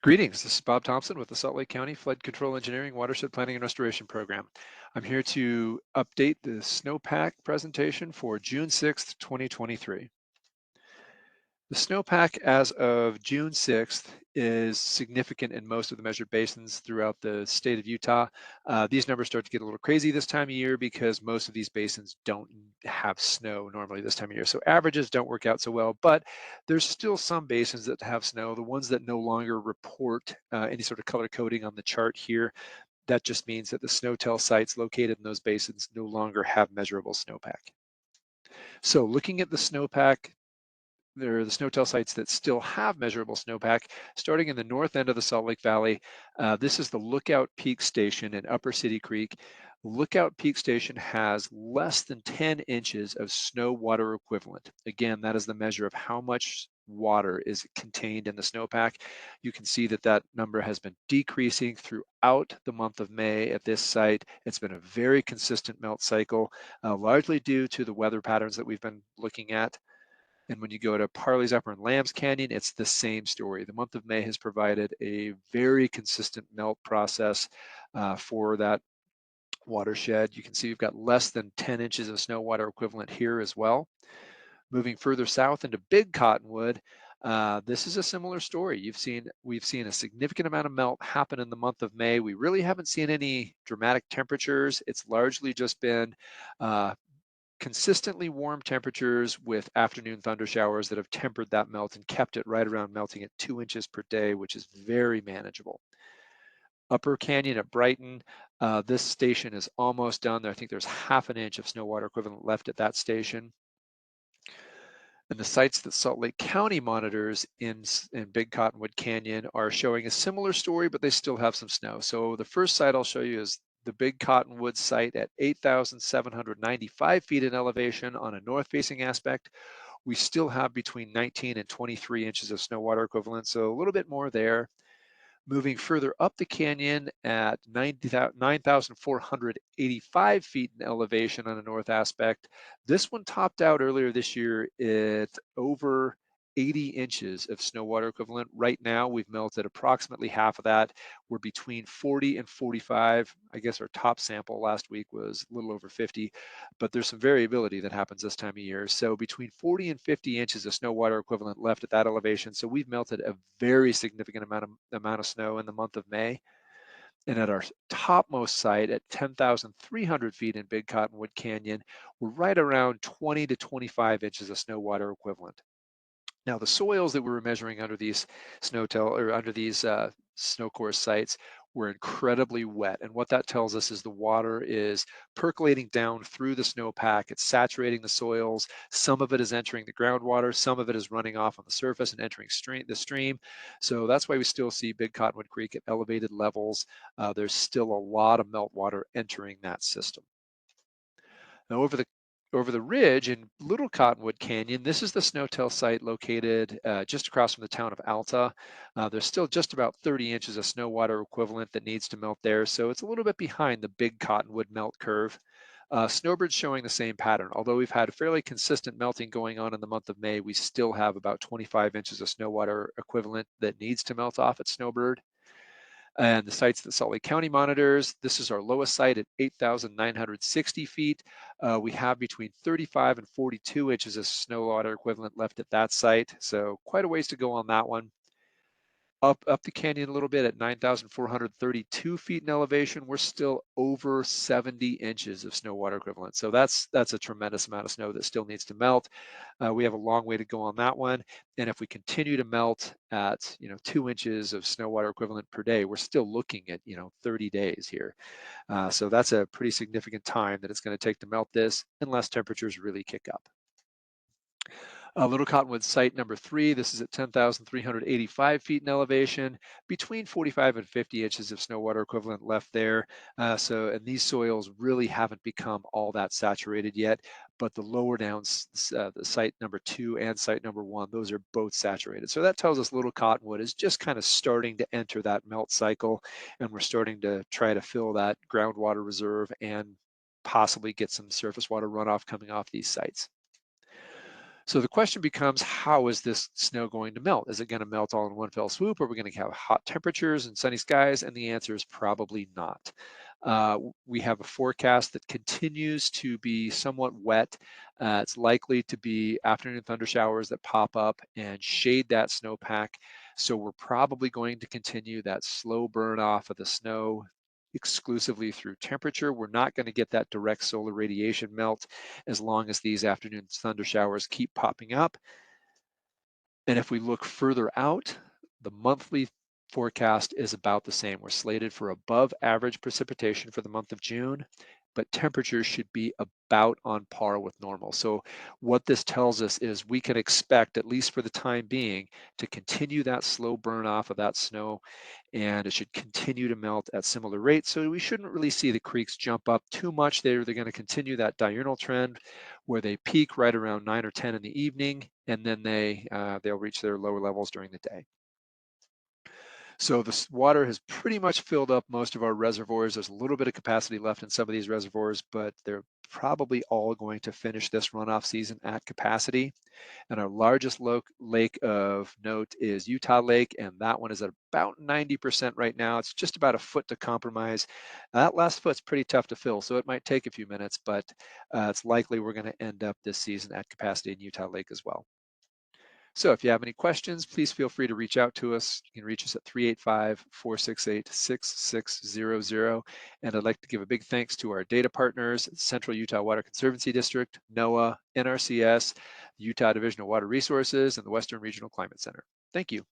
Greetings, this is Bob Thompson with the Salt Lake County Flood Control Engineering Watershed Planning and Restoration Program. I'm here to update the Snowpack presentation for June 6th, 2023. The snowpack as of June 6th is significant in most of the measured basins throughout the state of Utah. These numbers start to get a little crazy this time of year because most of these basins don't have snow normally this time of year. So averages don't work out so well, but there's still some basins that have snow. The ones that no longer report any sort of color coding on the chart here, that just means that the SNOTEL sites located in those basins no longer have measurable snowpack. So looking at the snowpack, there are the SNOTEL sites that still have measurable snowpack. Starting in the north end of the Salt Lake Valley, this is the Lookout Peak Station in Upper City Creek. Lookout Peak Station has less than 10 inches of snow water equivalent. Again, that is the measure of how much water is contained in the snowpack. You can see that that number has been decreasing throughout the month of May at this site. It's been a very consistent melt cycle, largely due to the weather patterns that we've been looking at. And when you go to Parley's Upper and Lambs Canyon, it's the same story. The month of May has provided a very consistent melt process for that watershed. You can see we've got less than 10 inches of snow water equivalent here as well. Moving further south into Big Cottonwood, this is a similar story. We've seen a significant amount of melt happen in the month of May. We really haven't seen any dramatic temperatures. It's largely just been consistently warm temperatures with afternoon thunder showers that have tempered that melt and kept it right around melting at 2 inches per day, which is very manageable. Upper Canyon at Brighton, this station is almost done. I think there's half an inch of snow water equivalent left at that station. And the sites that Salt Lake County monitors in Big Cottonwood Canyon are showing a similar story, but they still have some snow. So the first site I'll show you is the Big Cottonwood site at 8,795 feet in elevation on a north-facing aspect. We still have between 19 and 23 inches of snow water equivalent, so a little bit more there. Moving further up the canyon at 9,485 feet in elevation on the north aspect. This one topped out earlier this year at over 80 inches of snow water equivalent. Right now, we've melted approximately half of that. We're between 40 and 45. I guess our top sample last week was a little over 50, but there's some variability that happens this time of year. So between 40 and 50 inches of snow water equivalent left at that elevation. So we've melted a very significant amount of snow in the month of May. And at our topmost site at 10,300 feet in Big Cottonwood Canyon, we're right around 20 to 25 inches of snow water equivalent. Now, the soils that we were measuring under these snow course sites were incredibly wet. And what that tells us is the water is percolating down through the snowpack. It's saturating the soils. Some of it is entering the groundwater. Some of it is running off on the surface and entering the stream. So that's why we still see Big Cottonwood Creek at elevated levels. There's still a lot of meltwater entering that system. Now, over the ridge in Little Cottonwood Canyon, this is the SNOTEL site located just across from the town of Alta. There's still just about 30 inches of snow water equivalent that needs to melt there, so it's a little bit behind the Big Cottonwood melt curve. Snowbird's showing the same pattern. Although we've had a fairly consistent melting going on in the month of May, we still have about 25 inches of snow water equivalent that needs to melt off at Snowbird. And the sites that Salt Lake County monitors, this is our lowest site at 8,960 feet. We have between 35 and 42 inches of snow water equivalent left at that site. So quite a ways to go on that one. Up the canyon a little bit at 9,432 feet in elevation, we're still over 70 inches of snow water equivalent. So that's a tremendous amount of snow that still needs to melt. We have a long way to go on that one. And if we continue to melt at 2 inches of snow water equivalent per day, we're still looking at 30 days here. So that's a pretty significant time that it's going to take to melt this unless temperatures really kick up. Little Cottonwood site number 3, this is at 10,385 feet in elevation, between 45 and 50 inches of snow water equivalent left there. And these soils really haven't become all that saturated yet, but the lower down the site number 2 and site number 1, those are both saturated. So that tells us Little Cottonwood is just kind of starting to enter that melt cycle, and we're starting to try to fill that groundwater reserve and possibly get some surface water runoff coming off these sites. So the question becomes, how is this snow going to melt? Is it going to melt all in one fell swoop? Are we going to have hot temperatures and sunny skies? And the answer is probably not. We have a forecast that continues to be somewhat wet. It's likely to be afternoon thunder showers that pop up and shade that snowpack. So we're probably going to continue that slow burn off of the snow exclusively through temperature. We're not going to get that direct solar radiation melt as long as these afternoon thunder showers keep popping up. And if we look further out, the monthly forecast is about the same. We're slated for above average precipitation for the month of June, but temperatures should be about on par with normal. So what this tells us is we can expect, at least for the time being, to continue that slow burn off of that snow, and it should continue to melt at similar rates. So we shouldn't really see the creeks jump up too much. They're going to continue that diurnal trend where they peak right around 9 or 10 in the evening, and then they'll reach their lower levels during the day. So the water has pretty much filled up most of our reservoirs. There's a little bit of capacity left in some of these reservoirs, but they're probably all going to finish this runoff season at capacity. And our largest lake of note is Utah Lake, and that one is at about 90% right now. It's just about a foot to compromise. That last foot's pretty tough to fill, so it might take a few minutes, but it's likely we're going to end up this season at capacity in Utah Lake as well. So if you have any questions, please feel free to reach out to us. You can reach us at 385-468-6600. And I'd like to give a big thanks to our data partners, Central Utah Water Conservancy District, NOAA, NRCS, the Utah Division of Water Resources, and the Western Regional Climate Center. Thank you.